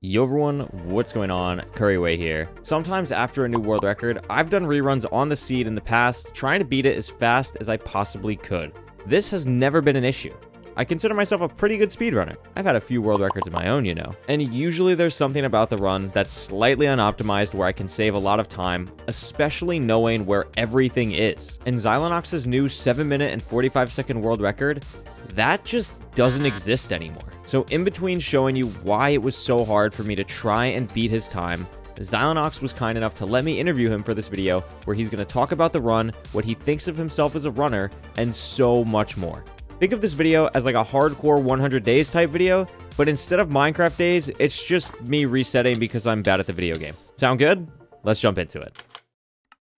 Yo everyone, what's going on? Couriway here. Sometimes after a new world record, I've done reruns on the seed in the past, trying to beat it as fast as I possibly could. This has never been an issue. I consider myself a pretty good speedrunner. I've had a few world records of my own, you know. And usually there's something about the run that's slightly unoptimized where I can save a lot of time, especially knowing where everything is. And Xylonox's new 7-minute and 45-second world record, that just doesn't exist anymore. So in between showing you why it was so hard for me to try and beat his time, Xylonox was kind enough to let me interview him for this video, where he's going to talk about the run, what he thinks of himself as a runner, and so much more. Think of this video as like a hardcore 100 days type video, but instead of Minecraft days, it's just me resetting because I'm bad at the video game. Sound good? Let's jump into it.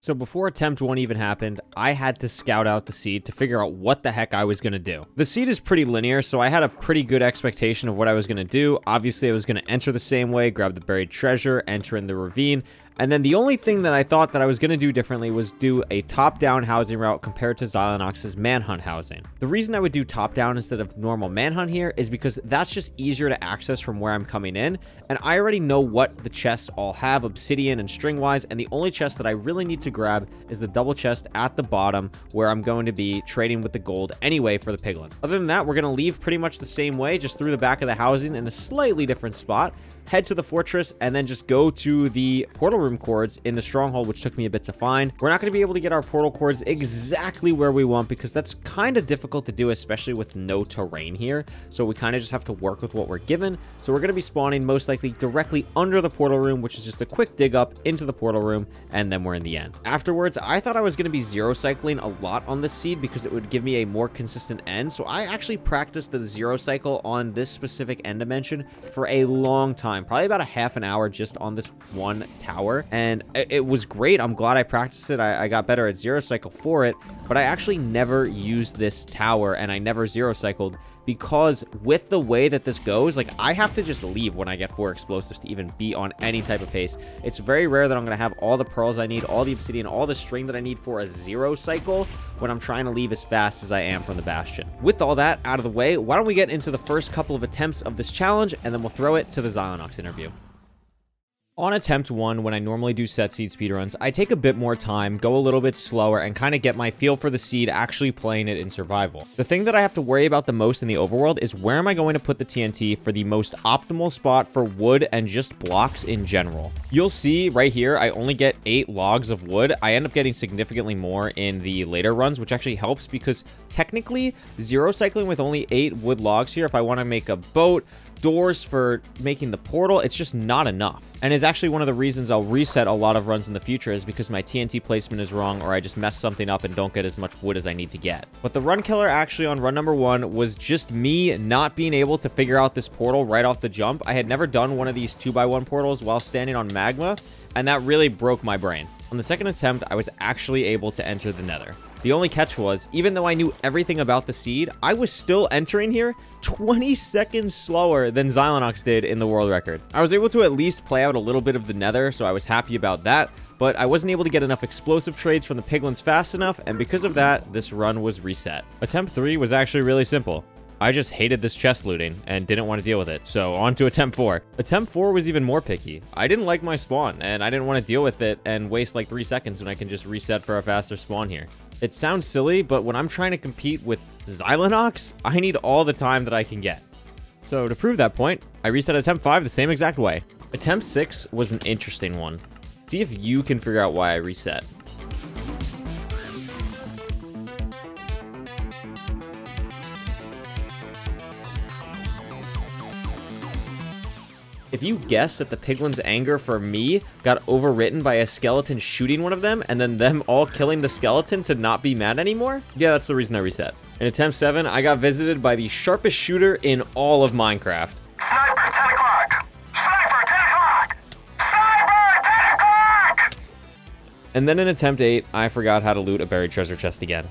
So before attempt 1 even happened, I had to scout out the seed to figure out what the heck I was going to do. The seed is pretty linear, so I had a pretty good expectation of what I was going to do. Obviously, I was going to enter the same way, grab the buried treasure, enter in the ravine, and then the only thing that I thought that I was going to do differently was do a top-down housing route compared to Xylonox's manhunt housing. The reason I would do top-down instead of normal manhunt here is because that's just easier to access from where I'm coming in, and I already know what the chests all have, obsidian and string-wise, and the only chest that I really need to grab is the double chest at the bottom where I'm going to be trading with the gold anyway for the piglin. Other than that, we're going to leave pretty much the same way, just through the back of the housing in a slightly different spot, head to the fortress, and then just go to the portal room cords in the stronghold, which took me a bit to find. We're not going to be able to get our portal cords exactly where we want because that's kind of difficult to do, especially with no terrain here. So we kind of just have to work with what we're given. So we're going to be spawning most likely directly under the portal room, which is just a quick dig up into the portal room, and then we're in the end. Afterwards, I thought I was going to be zero cycling a lot on this seed because it would give me a more consistent end. So I actually practiced the zero cycle on this specific end dimension for a long time. Probably about a half an hour just on this one tower, and it was great. I'm glad I practiced it. I got better at zero cycle for it, but I actually never used this tower and I never zero cycled because with the way that this goes, like, I have to just leave when I get 4 explosives to even be on any type of pace. It's very rare that I'm going to have all the pearls I need, all the obsidian, all the string that I need for a zero cycle when I'm trying to leave as fast as I am from the bastion. With all that out of the way, why don't we get into the first couple of attempts of this challenge, and then we'll throw it to the Xylonox interview. On attempt 1, when I normally do set seed speedruns, I take a bit more time, go a little bit slower, and kind of get my feel for the seed actually playing it in survival. The thing that I have to worry about the most in the overworld is where am I going to put the TNT for the most optimal spot for wood and just blocks in general. You'll see right here, I only get 8 logs of wood. I end up getting significantly more in the later runs, which actually helps because technically zero cycling with only 8 wood logs here, if I want to make a boat, doors for making the portal, it's just not enough. And it's actually one of the reasons I'll reset a lot of runs in the future is because my TNT placement is wrong or I just mess something up and don't get as much wood as I need to get. But the run killer actually on run number 1 was just me not being able to figure out this portal right off the jump. I had never done one of these 2x1 portals while standing on magma, and that really broke my brain. On the second attempt, I was actually able to enter the nether. The only catch was, even though I knew everything about the seed, I was still entering here 20 seconds slower than Xylonox did in the world record. I was able to at least play out a little bit of the nether, so I was happy about that, but I wasn't able to get enough explosive trades from the piglins fast enough, and because of that, this run was reset. Attempt 3 was actually really simple. I just hated this chest looting and didn't want to deal with it, so on to attempt 4. Attempt 4 was even more picky. I didn't like my spawn, and I didn't want to deal with it and waste like 3 seconds when I can just reset for a faster spawn here. It sounds silly, but when I'm trying to compete with Xylonox, I need all the time that I can get. So to prove that point, I reset attempt 5 the same exact way. Attempt 6 was an interesting one. See if you can figure out why I reset. If you guess that the piglin's anger for me got overwritten by a skeleton shooting one of them and then them all killing the skeleton to not be mad anymore, yeah, that's the reason I reset. In attempt 7, I got visited by the sharpest shooter in all of Minecraft. Sniper, 10 o'clock! Sniper, 10 o'clock! Sniper, 10 o'clock! And then in attempt 8, I forgot how to loot a buried treasure chest again.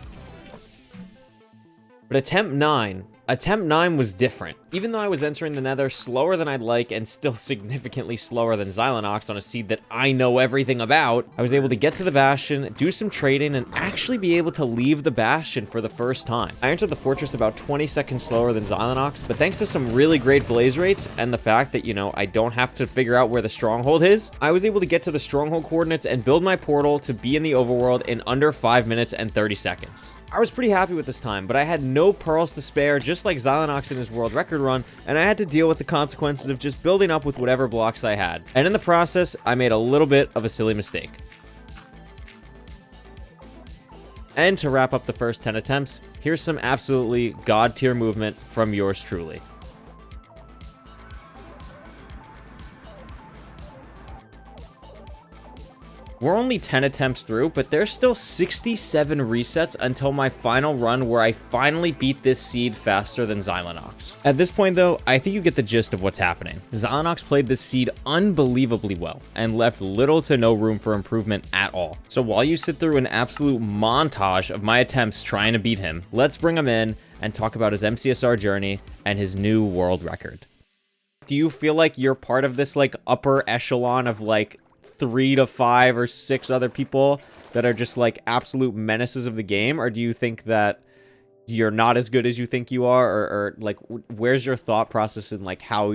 But attempt 9, Attempt 9 was different. Even though I was entering the nether slower than I'd like and still significantly slower than Xylinox on a seed that I know everything about, I was able to get to the bastion, do some trading, and actually be able to leave the bastion for the first time. I entered the fortress about 20 seconds slower than Xylinox, but thanks to some really great blaze rates and the fact that, you know, I don't have to figure out where the stronghold is, I was able to get to the stronghold coordinates and build my portal to be in the overworld in under 5 minutes and 30 seconds. I was pretty happy with this time, but I had no pearls to spare, just like Xylinox in his world record run, and I had to deal with the consequences of just building up with whatever blocks I had. And in the process, I made a little bit of a silly mistake. And to wrap up the first 10 attempts, here's some absolutely god tier movement from yours truly. We're only 10 attempts through, but there's still 67 resets until my final run where I finally beat this seed faster than Xylinox. At this point though, I think you get the gist of what's happening. Xylinox played this seed unbelievably well and left little to no room for improvement at all. So while you sit through an absolute montage of my attempts trying to beat him, let's bring him in and talk about his MCSR journey and his new world record. Do you feel like you're part of this like upper echelon of like 3 to 5 or 6 other people that are just like absolute menaces of the game, or do you think that you're not as good as you think you are, or like where's your thought process in like how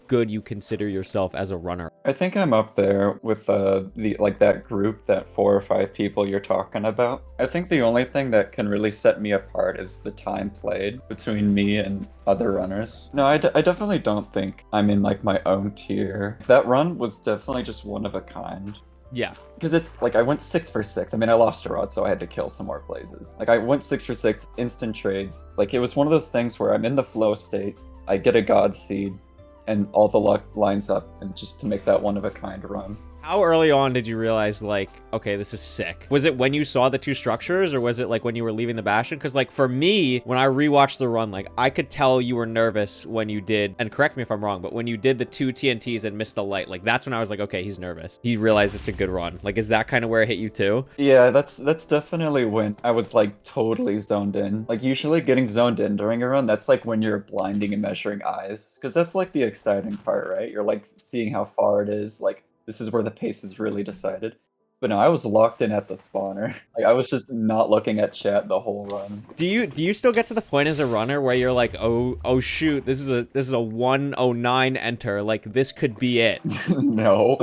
good you consider yourself as a runner? I think I'm up there with that group, that 4 or 5 people you're talking about. I think the only thing that can really set me apart is the time played between me and other runners. No, I definitely don't think I'm in like my own tier. That run was definitely just one of a kind. Yeah. Because it's like I went 6 for 6. I mean, I lost a rod, so I had to kill some more blazes. Like I went 6 for 6, instant trades. Like it was one of those things where I'm in the flow state, I get a god seed, and all the luck lines up, and just to make that one of a kind run. How early on did you realize, like, okay, this is sick? Was it when you saw the 2 structures, or was it like when you were leaving the bastion? Because like for me, when I rewatched the run, like I could tell you were nervous when you did, and correct me if I'm wrong, but when you did the 2 TNTs and missed the light, like that's when I was like, okay, he's nervous. He realized it's a good run. Like, is that kind of where it hit you too? Yeah, that's definitely when I was like totally zoned in. Like usually getting zoned in during a run, that's like when you're blinding and measuring eyes, because that's like the exciting part, right? You're like seeing how far it is, like this is where the pace is really decided. But no, I was locked in at the spawner. Like I was just not looking at chat the whole run. Do you still get to the point as a runner where you're like, oh shoot, this is a 109 enter, like this could be it? No.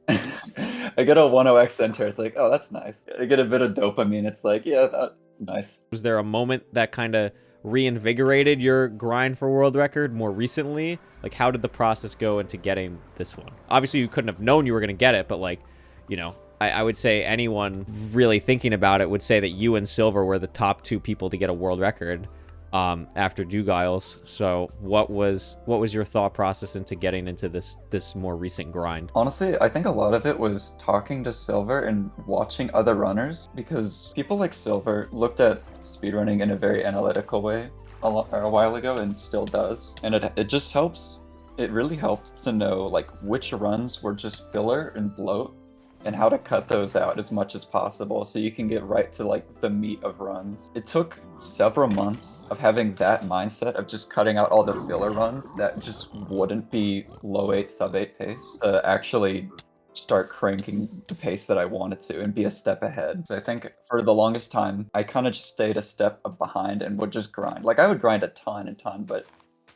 I get a 10x enter, it's like, oh, that's nice. I get a bit of dopamine, it's like, yeah, that's nice. Was there a moment that kind of reinvigorated your grind for world record more recently? Like, how did the process go into getting this one? Obviously, you couldn't have known you were going to get it, but like, you know, I would say anyone really thinking about it would say that you and Silver were the top 2 people to get a world record after Dugiles. So what was your thought process into getting into this more recent grind? Honestly, I think a lot of it was talking to Silver and watching other runners, because people like Silver looked at speedrunning in a very analytical way a while ago and still does, and it just helps. It really helped to know like which runs were just filler and bloat, and how to cut those out as much as possible so you can get right to like the meat of runs. It took several months of having that mindset of just cutting out all the filler runs that just wouldn't be low 8, sub 8 pace to actually start cranking the pace that I wanted to and be a step ahead. So I think for the longest time, I kind of just stayed a step behind and would just grind. Like I would grind a ton, but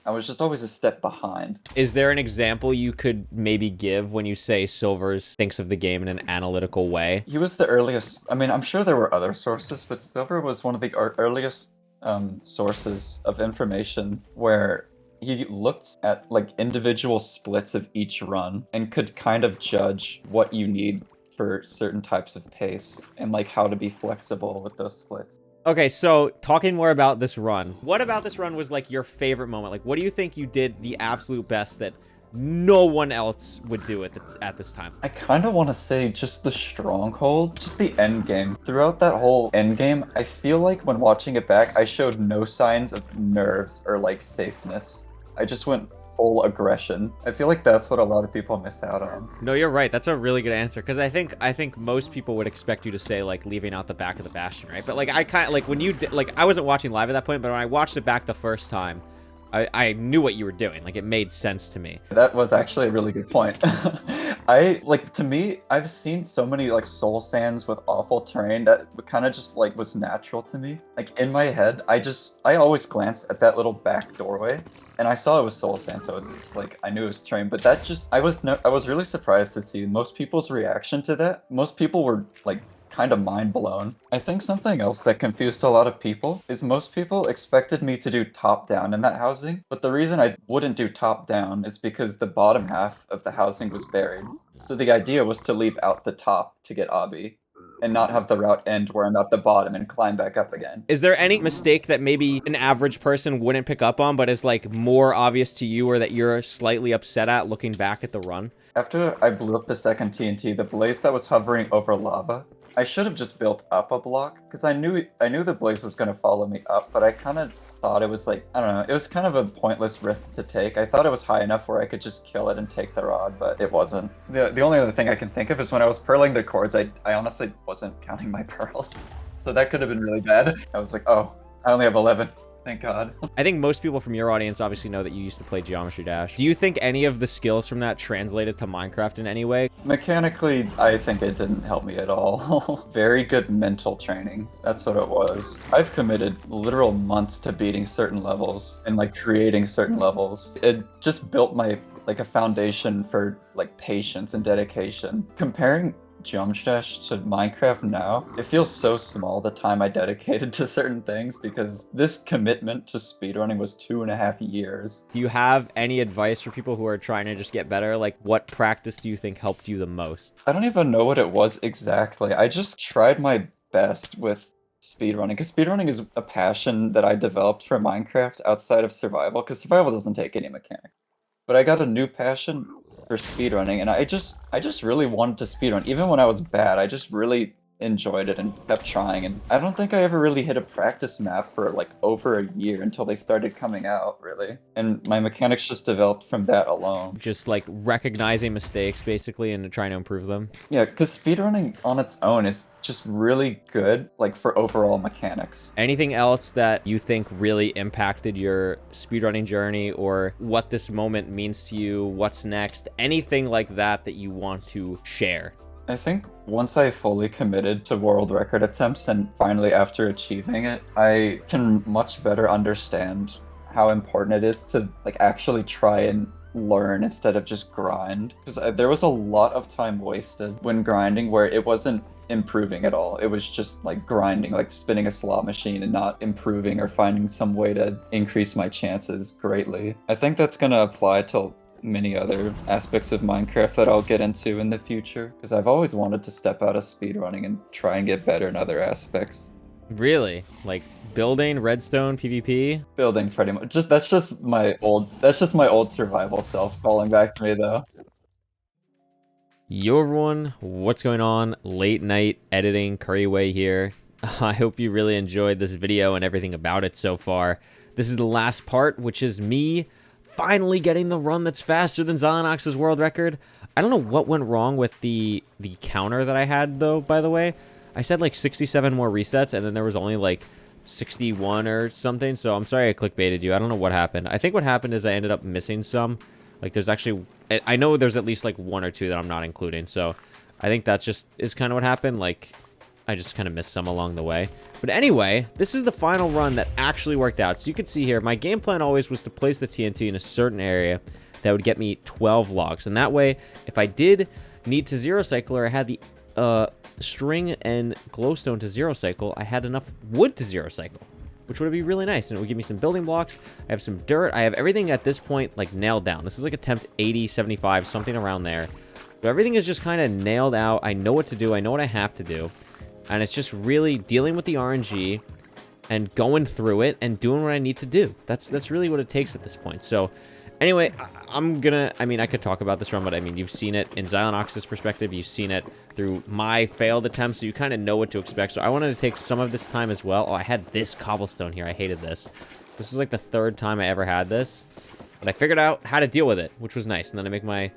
I was just always a step behind. Is there an example you could maybe give when you say Silver's thinks of the game in an analytical way? He was the earliest. I mean, I'm sure there were other sources, but Silver was one of the earliest sources of information where he looked at like individual splits of each run and could kind of judge what you need for certain types of pace and like how to be flexible with those splits. Okay, so talking more about this run, what about this run was like your favorite moment? Like, what do you think you did the absolute best that no one else would do at this time? I kind of want to say just the stronghold, just the end game. Throughout that whole end game, I feel like when watching it back, I showed no signs of nerves or like safeness. I just went full aggression. I feel like that's what a lot of people miss out on. No, you're right. That's a really good answer, because I think most people would expect you to say like leaving out the back of the bastion, right? But like I kind of like when you like I wasn't watching live at that point, but when I watched it back the first time, I knew what you were doing. Like it made sense to me. That was actually a really good point. To me, I've seen so many like soul sands with awful terrain that kind of just like was natural to me. Like in my head, I always glance at that little back doorway and I saw it was soul sand, so it's like I knew it was terrain, but that just I was really surprised to see most people's reaction to that. Most people were like kind of mind blown. I think something else that confused a lot of people is most people expected me to do top down in that housing, but the reason I wouldn't do top down is because the bottom half of the housing was buried. So the idea was to leave out the top to get obby and not have the route end where I'm at the bottom and climb back up again. Is there any mistake that maybe an average person wouldn't pick up on, but is like more obvious to you, or that you're slightly upset at looking back at the run? After I blew up the second TNT, the blaze that was hovering over lava, I should have just built up a block, because I knew the blaze was going to follow me up, but I kind of thought it was like, I don't know, it was kind of a pointless risk to take. I thought it was high enough where I could just kill it and take the rod, but it wasn't. The only other thing I can think of is when I was pearling the cords, I honestly wasn't counting my pearls. So that could have been really bad. I was like, oh, I only have 11. Thank God. I think most people from your audience obviously know that you used to play Geometry Dash. Do you think any of the skills from that translated to Minecraft in any way? Mechanically, I think it didn't help me at all. Very good mental training. That's what it was. I've committed literal months to beating certain levels and like creating certain levels. It just built my like a foundation for like patience and dedication. Comparing Geometry Dash to Minecraft now, it feels so small, the time I dedicated to certain things, because this commitment to speedrunning was 2.5 years. Do you have any advice for people who are trying to just get better? Like, what practice do you think helped you the most? I don't even know what it was exactly. I just tried my best with speedrunning, because speedrunning is a passion that I developed for Minecraft outside of survival, because survival doesn't take any mechanic. But I got a new passion for speedrunning, and I just really wanted to speedrun. Even when I was bad, I just really enjoyed it and kept trying, and I don't think I ever really hit a practice map for like over a year until they started coming out, really. And my mechanics just developed from that alone. Just like recognizing mistakes basically and trying to improve them? Yeah, because speedrunning on its own is just really good, like for overall mechanics. Anything else that you think really impacted your speedrunning journey, or what this moment means to you, what's next, anything like that that you want to share? I think once I fully committed to world record attempts, and finally after achieving it, I can much better understand how important it is to like actually try and learn instead of just grind. Because there was a lot of time wasted when grinding where it wasn't improving at all. It was just like grinding, like spinning a slot machine and not improving or finding some way to increase my chances greatly. I think that's gonna apply to many other aspects of Minecraft that I'll get into in the future, because I've always wanted to step out of speedrunning and try and get better in other aspects. Really? Like building, redstone, PvP? Building, pretty much. That's just my old survival self calling back to me, though. Yo everyone, what's going on? Late night editing, Couriway here. I hope you really enjoyed this video and everything about it so far. This is the last part, which is me finally getting the run that's faster than Xylonox's world record. I don't know what went wrong with the counter that I had, though, by the way. I said like 67 more resets, and then there was only like 61 or something, so I'm sorry I clickbaited you. I don't know what happened. I think what happened is I ended up missing some. Like, there's actually... I know there's at least like 1 or 2 that I'm not including, so I think that just is kind of what happened. Like, I just kind of missed some along the way. But anyway, this is the final run that actually worked out. So you can see here, my game plan always was to place the TNT in a certain area that would get me 12 logs. And that way, if I did need to zero cycle, or I had the string and glowstone to zero cycle, I had enough wood to zero cycle, which would be really nice. And it would give me some building blocks. I have some dirt. I have everything at this point like nailed down. This is like attempt 80, 75, something around there. So everything is just kind of nailed out. I know what to do. I know what I have to do. And it's just really dealing with the RNG and going through it and doing what I need to do. That's really what it takes at this point. So anyway, I could talk about this run, but I mean, you've seen it in Xylonox's perspective. You've seen it through my failed attempts, so you kind of know what to expect. So I wanted to take some of this time as well. Oh, I had this cobblestone here. I hated this. This is like the 3rd time I ever had this. But I figured out how to deal with it, which was nice. And then I make my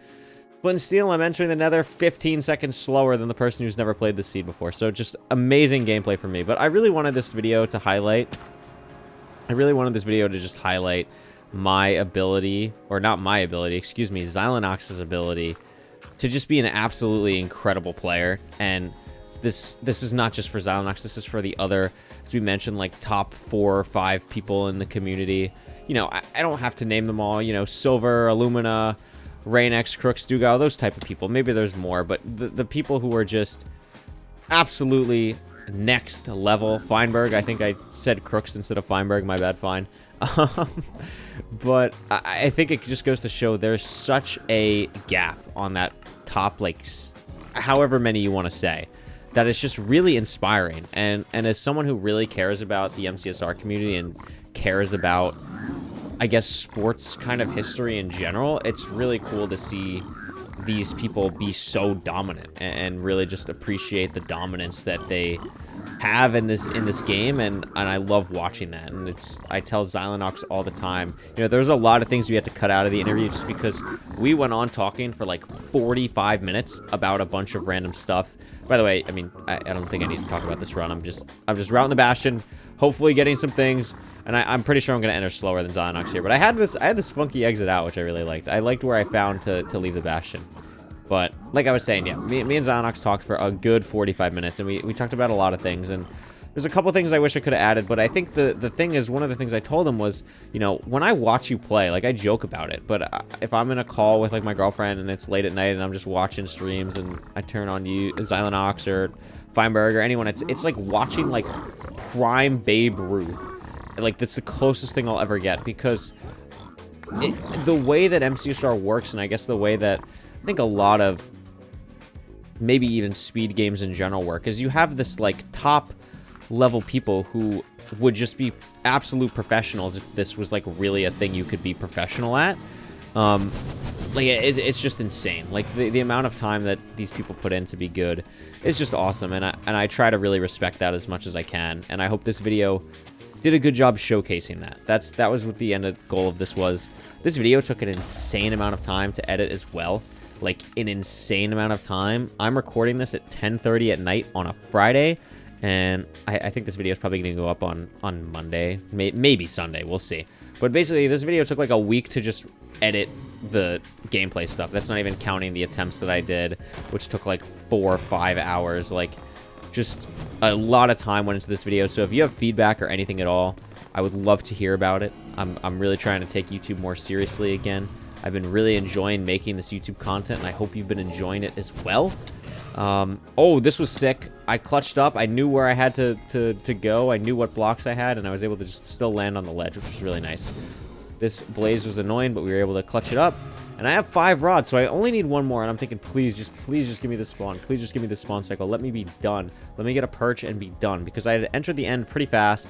flint and steel. I'm entering the nether 15 seconds slower than the person who's never played the seed before. So just amazing gameplay for me. But I really wanted this video to highlight... I really wanted this video to just highlight my ability, or not my ability, excuse me, Xylinox's ability to just be an absolutely incredible player. And this is not just for Xylinox, this is for the other, as we mentioned, like top 4 or 5 people in the community. You know, I don't have to name them all, you know, Silver, Illumina, Rainx, Crooks, Dugal, those type of people. Maybe there's more, but the people who are just absolutely next level. Feinberg, I think I said Crooks instead of Feinberg, my bad, Fine. But I think it just goes to show there's such a gap on that top, like, however many you want to say, that it's just really inspiring. And as someone who really cares about the MCSR community and cares about, I guess, sports kind of history in general, it's really cool to see these people be so dominant and really just appreciate the dominance that they have in this game, and I love watching that. And I tell Xylinox all the time, you know, there's a lot of things we had to cut out of the interview just because we went on talking for like 45 minutes about a bunch of random stuff. By the way, I mean, I don't think I need to talk about this run. I'm just routing the Bastion, hopefully getting some things, and I'm pretty sure I'm gonna enter slower than Xylinox here. But I had this funky exit out, which I really liked. I liked where I found to leave the Bastion. But like I was saying, yeah, me and Xylinox talked for a good 45 minutes, and we talked about a lot of things. And there's a couple things I wish I could have added, but I think the thing is, one of the things I told him was, you know, when I watch you play, like, I joke about it, but if I'm in a call with, like, my girlfriend and it's late at night and I'm just watching streams and I turn on you, Xylinox or Feinberg or anyone, it's like watching, like, prime Babe Ruth. Like, that's the closest thing I'll ever get, because the way that MCSR works, and I guess the way that I think a lot of maybe even speed games in general work, is you have this, like, top level people who would just be absolute professionals if this was, like, really a thing you could be professional at. Like, it's just insane. Like, the amount of time that these people put in to be good is just awesome, and I try to really respect that as much as I can, and I hope this video did a good job showcasing that. That was what the end goal of this was. This video took an insane amount of time to edit as well. Like, an insane amount of time. I'm recording this at 10:30 at night on a Friday, and I think this video is probably going to go up on Monday, maybe Sunday, we'll see. But basically, this video took like a week to just edit the gameplay stuff. That's not even counting the attempts that I did, which took like 4 or 5 hours. Like, just a lot of time went into this video. So if you have feedback or anything at all, I would love to hear about it. I'm really trying to take YouTube more seriously again. I've been really enjoying making this YouTube content, and I hope you've been enjoying it as well. Oh, this was sick. I clutched up. I knew where I had to go. I knew what blocks I had, and I was able to just still land on the ledge, which was really nice. This blaze was annoying, but we were able to clutch it up. And I have 5 rods, so I only need 1 more, and I'm thinking, please just give me this spawn. Please just give me this spawn cycle. Let me be done. Let me get a perch and be done, because I had entered the end pretty fast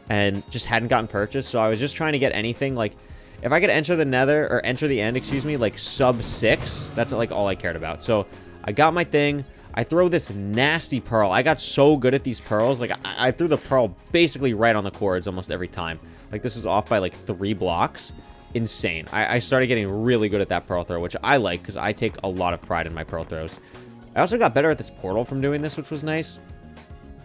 and just hadn't gotten purchased, so I was just trying to get anything, like, if I could enter the nether, or enter the end, excuse me, like sub 6, that's like all I cared about. So I got my thing. I throw this nasty pearl. I got so good at these pearls. Like, I threw the pearl basically right on the cords almost every time. Like, this is off by like 3 blocks. Insane. I started getting really good at that pearl throw, which I like, because I take a lot of pride in my pearl throws. I also got better at this portal from doing this, which was nice.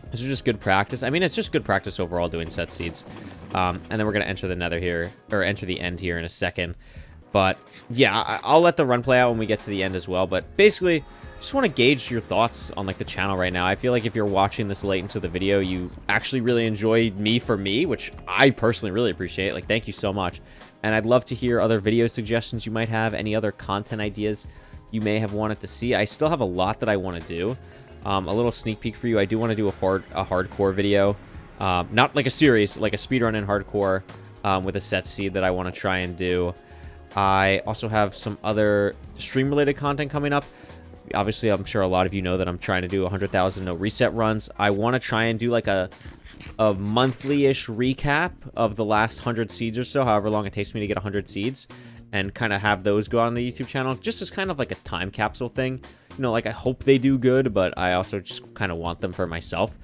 This is just good practice. I mean, it's just good practice overall doing set seeds. And then we're going to enter the nether here, or enter the end here in a second. But yeah, I'll let the run play out when we get to the end as well. But basically, just want to gauge your thoughts on like the channel right now. I feel like if you're watching this late into the video, you actually really enjoy me for me, which I personally really appreciate. Like, thank you so much. And I'd love to hear other video suggestions you might have, any other content ideas you may have wanted to see. I still have a lot that I want to do. A little sneak peek for you. I do want to do a hardcore video. Not like a series, like a speedrun in hardcore with a set seed that I want to try and do. I also have some other stream-related content coming up. Obviously, I'm sure a lot of you know that I'm trying to do 100,000 no reset runs. I want to try and do like a monthly-ish recap of the last 100 seeds or so, however long it takes me to get 100 seeds, and kind of have those go on the YouTube channel, just as kind of like a time capsule thing. You know, like, I hope they do good, but I also just kind of want them for myself.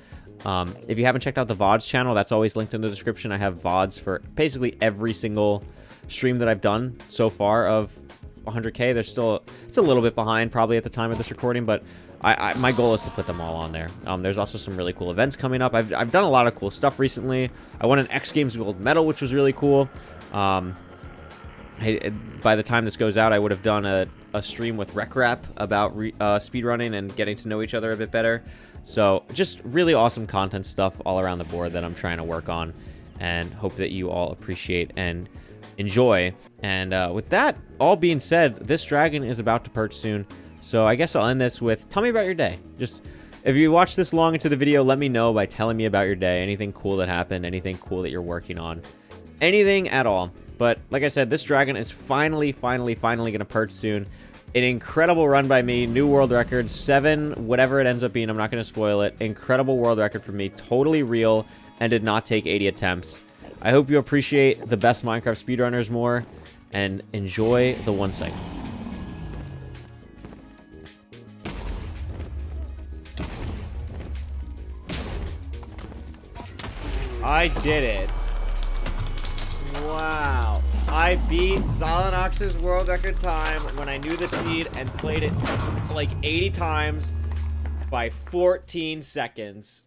If you haven't checked out the VODs channel, that's always linked in the description. I have VODs for basically every single stream that I've done so far of 100K. It's a little bit behind probably at the time of this recording, but my goal is to put them all on there. There's also some really cool events coming up. I've done a lot of cool stuff recently. I won an X Games gold medal, which was really cool. By the time this goes out, I would have done a stream with RecRap about speedrunning and getting to know each other a bit better. So just really awesome content stuff all around the board that I'm trying to work on, and hope that you all appreciate and enjoy. And with that all being said, this dragon is about to perch soon. So I guess I'll end this with, tell me about your day. Just, if you watch this long into the video, let me know by telling me about your day. Anything cool that happened, anything cool that you're working on, anything at all. But like I said, this dragon is finally gonna perch soon. An incredible run by me, new world record, 7, whatever it ends up being, I'm not gonna spoil it. Incredible world record for me, totally real, and did not take 80 attempts. I hope you appreciate the best Minecraft speedrunners more, and enjoy the 1 second. I did it. Wow. I beat Zalanox's world record time when I knew the seed and played it like 80 times by 14 seconds.